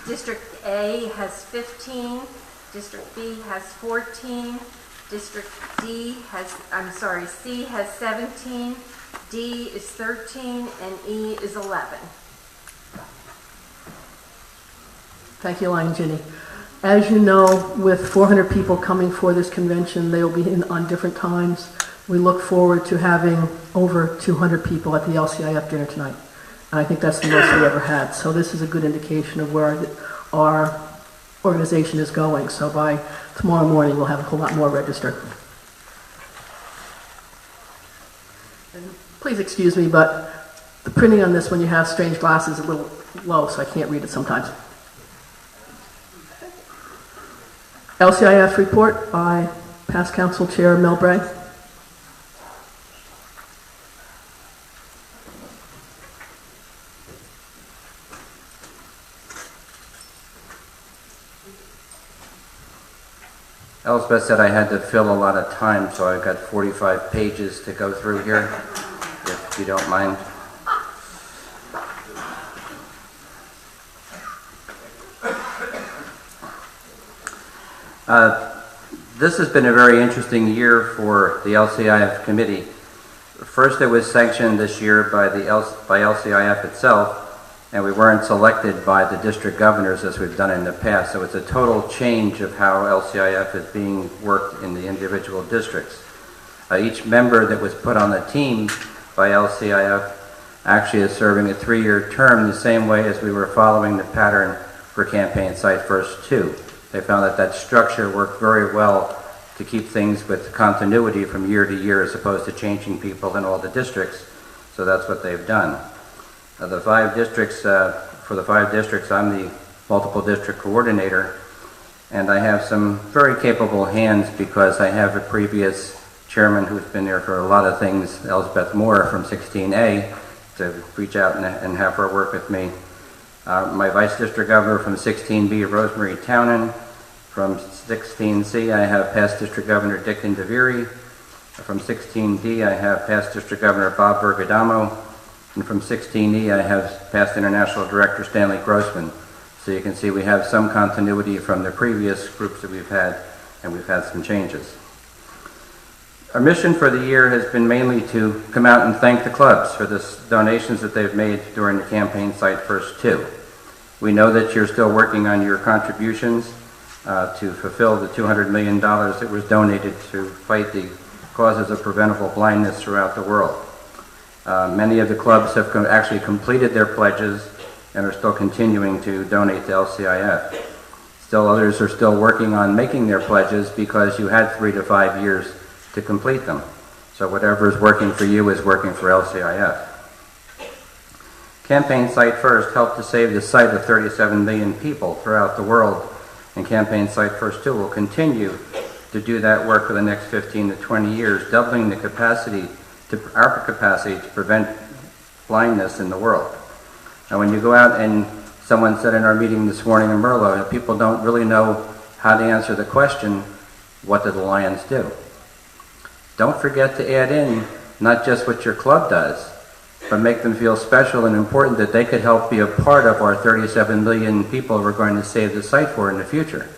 District A has 15, District B has 14, District C has 17, D is 13, and E is 11. Thank you, Elaine and Ginny. As you know, with 400 people coming for this convention, they will be in on different times. We look forward to having over 200 people at the LCIF dinner tonight. And I think that's the most we ever had. So this is a good indication of where our organization is going. So by tomorrow morning, we'll have a whole lot more registered. And please excuse me, but the printing on this when you have strange glasses is a little low, so I can't read it sometimes. LCIF report by past council chair Mel Bray. Elspeth said I had to fill a lot of time, so I've got 45 pages to go through here, if you don't mind. This has been a very interesting year for the LCIF committee. First, it was sanctioned this year by LCIF itself, and we weren't selected by the district governors as we've done in the past. So it's a total change of how LCIF is being worked in the individual districts. Each member that was put on the team by LCIF actually is serving a 3-year term the same way as we were following the pattern for Campaign Site First 2. They found that that structure worked very well to keep things with continuity from year to year as opposed to changing people in all the districts. So that's what they've done. For the 5 districts, I'm the multiple district coordinator, and I have some very capable hands because I have a previous chairman who's been there for a lot of things, Elspeth Moore from 16A, to reach out and have her work with me. My vice district governor from 16B, Rosemary Townend. From 16C, I have past district governor Dick Indaviri. From 16D, I have past district governor Bob Bergadamo. And from 16E, I have past international director Stanley Grossman. So you can see we have some continuity from the previous groups that we've had, and we've had some changes. Our mission for the year has been mainly to come out and thank the clubs for the donations that they've made during the Campaign Site First 2. We know that you're still working on your contributions to fulfill the $200 million that was donated to fight the causes of preventable blindness throughout the world. Many of the clubs have actually completed their pledges and are still continuing to donate to LCIF. Still others are still working on making their pledges because you had 3 to 5 years to complete them. So whatever is working for you is working for LCIF. Campaign Site First helped to save the sight of 37 million people throughout the world, and Campaign Site First 2 will continue to do that work for the next 15 to 20 years, doubling the capacity our capacity to prevent blindness in the world. And when you go out, and someone said in our meeting this morning in Merlot, that people don't really know how to answer the question, what do the Lions do? Don't forget to add in not just what your club does, but make them feel special and important that they could help be a part of our 37 million people we're going to save the site for in the future.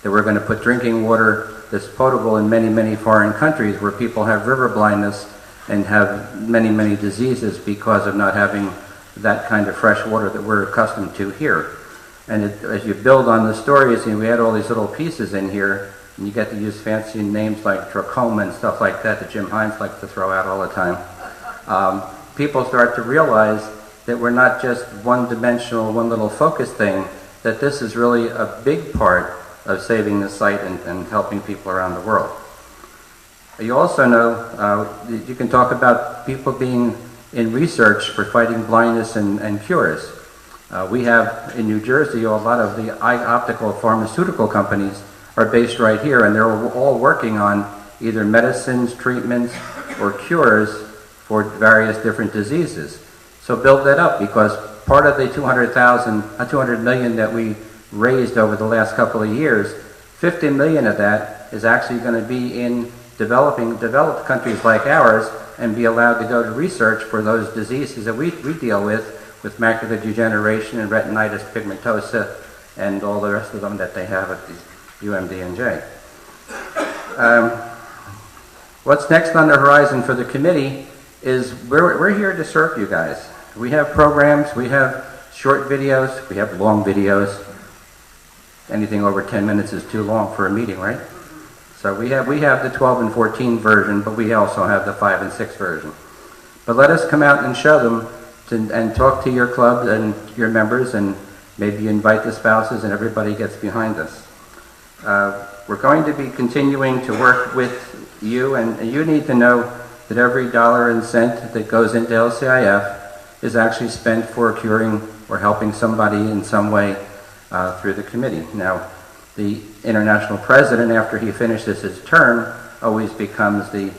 That we're going to put drinking water that's potable in many, many foreign countries where people have river blindness and have many, many diseases because of not having that kind of fresh water that we're accustomed to here. And as you build on the stories, and we had all these little pieces in here, and you get to use fancy names like trachoma and stuff like that Jim Hines likes to throw out all the time. People start to realize that we're not just one-dimensional, one little focus thing, that this is really a big part of saving the site and helping people around the world. You also know, you can talk about people being in research for fighting blindness and cures. We have in New Jersey, a lot of the optical pharmaceutical companies are based right here, and they're all working on either medicines, treatments, or cures for various different diseases. So build that up, because part of the 200 million that we raised over the last couple of years, 50 million of that is actually going to be in developed countries like ours, and be allowed to go to research for those diseases that we deal with macular degeneration and retinitis pigmentosa and all the rest of them that they have at the UMD&J. What's next on the horizon for the committee is we're here to serve you guys. We have programs, we have short videos, we have long videos. Anything over 10 minutes is too long for a meeting, right? So we have the 12 and 14 version, but we also have the 5 and 6 version. But let us come out and show them and talk to your club and your members, and maybe invite the spouses, and everybody gets behind us. We're going to be continuing to work with you, and you need to know that every dollar and cent that goes into LCIF is actually spent for curing or helping somebody in some way through the committee. Now, the international president, after he finishes his term, always becomes the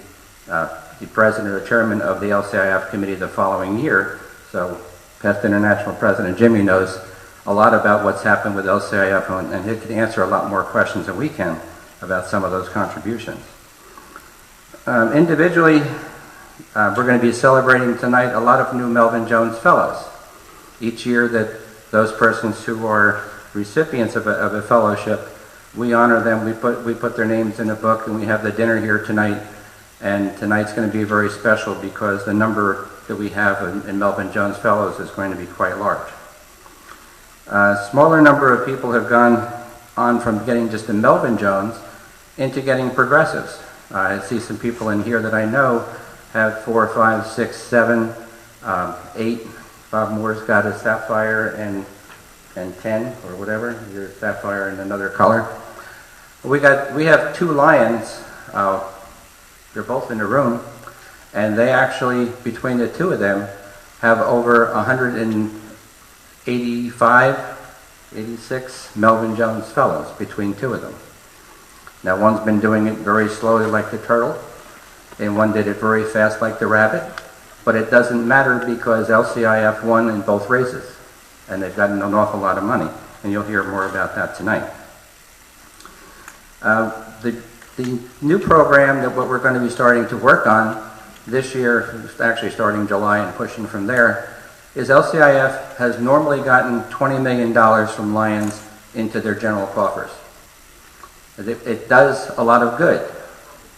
president or chairman of the LCIF committee the following year. So past international president Jimmy knows a lot about what's happened with LCIF, and he can answer a lot more questions than we can about some of those contributions. Individually, we're going to be celebrating tonight a lot of new Melvin Jones Fellows. Each year that those persons who are recipients of a fellowship, we honor them, we put their names in a book, and we have the dinner here tonight. And tonight's going to be very special because the number that we have in Melvin Jones Fellows is going to be quite large. A smaller number of people have gone on from getting just a Melvin Jones into getting progressives. I see some people in here that I know have 4, 5, 6, 7, 8. Bob Moore's got a sapphire and 10 or whatever, your sapphire in another color. We have 2 lions. They're both in the room, and they actually, between the 2 of them, have over 185, 86 Melvin Jones Fellows between 2 of them. Now, one's been doing it very slowly like the turtle, and one did it very fast like the rabbit, but it doesn't matter because LCIF won in both races, and they've gotten an awful lot of money, and you'll hear more about that tonight. The new program that what we're going to be starting to work on this year, actually starting July and pushing from there, is LCIF has normally gotten $20 million from Lions into their general coffers. It does a lot of good,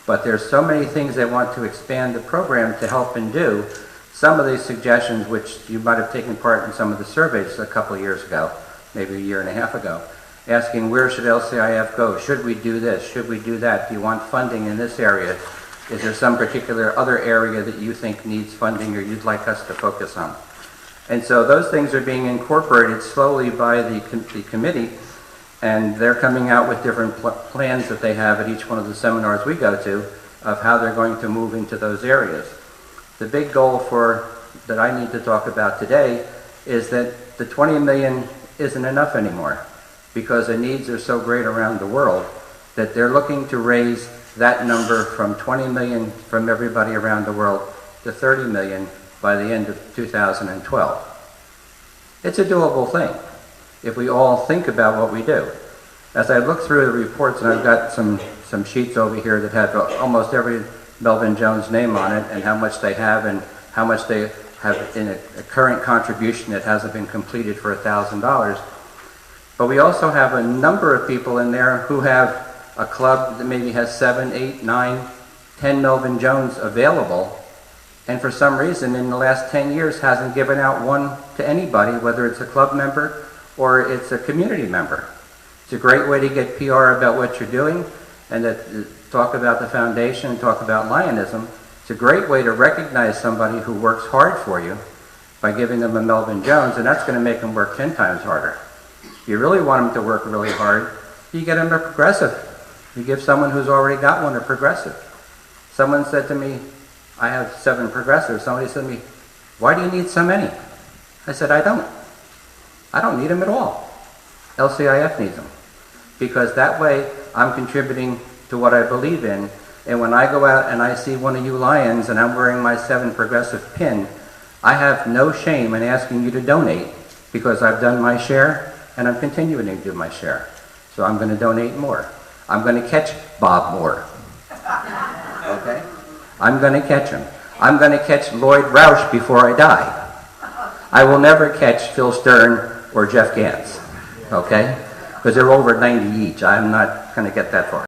but there's so many things they want to expand the program to help and do. Some of these suggestions, which you might have taken part in some of the surveys a couple of years ago, maybe a year and a half ago, asking where should LCIF go? Should we do this? Should we do that? Do you want funding in this area? Is there some particular other area that you think needs funding or you'd like us to focus on? And so those things are being incorporated slowly by the committee, and they're coming out with different plans that they have at each one of the seminars we go to of how they're going to move into those areas. The big goal that I need to talk about today is that the 20 million isn't enough anymore, because the needs are so great around the world that they're looking to raise that number from 20 million from everybody around the world to 30 million by the end of 2012. It's a doable thing if we all think about what we do. As I look through the reports, and I've got some sheets over here that have almost every Melvin Jones name on it, and how much they have and how much they have in a current contribution that hasn't been completed for $1,000. But we also have a number of people in there who have a club that maybe has 7, 8, 9, 10 Melvin Jones available, and for some reason in the last 10 years hasn't given out one to anybody, whether it's a club member or it's a community member. It's a great way to get PR about what you're doing, and talk about the foundation and talk about Lionism. It's a great way to recognize somebody who works hard for you by giving them a Melvin Jones, and that's going to make them work 10 times harder. If you really want them to work really hard, you get them a progressive. You give someone who's already got one a progressive. Someone said to me, I have 7 progressives. Somebody said to me, why do you need so many? I said, I don't need them at all. LCIF needs them. Because that way I'm contributing to what I believe in, and when I go out and I see one of you Lions and I'm wearing my 7 progressive pin, I have no shame in asking you to donate, because I've done my share and I'm continuing to do my share. So I'm going to donate more. I'm going to catch Bob Moore. Okay? I'm going to catch him. I'm going to catch Lloyd Roush before I die. I will never catch Phil Stern or Jeff Gantz. okay? Because they're over 90 each. I'm not going to get that far.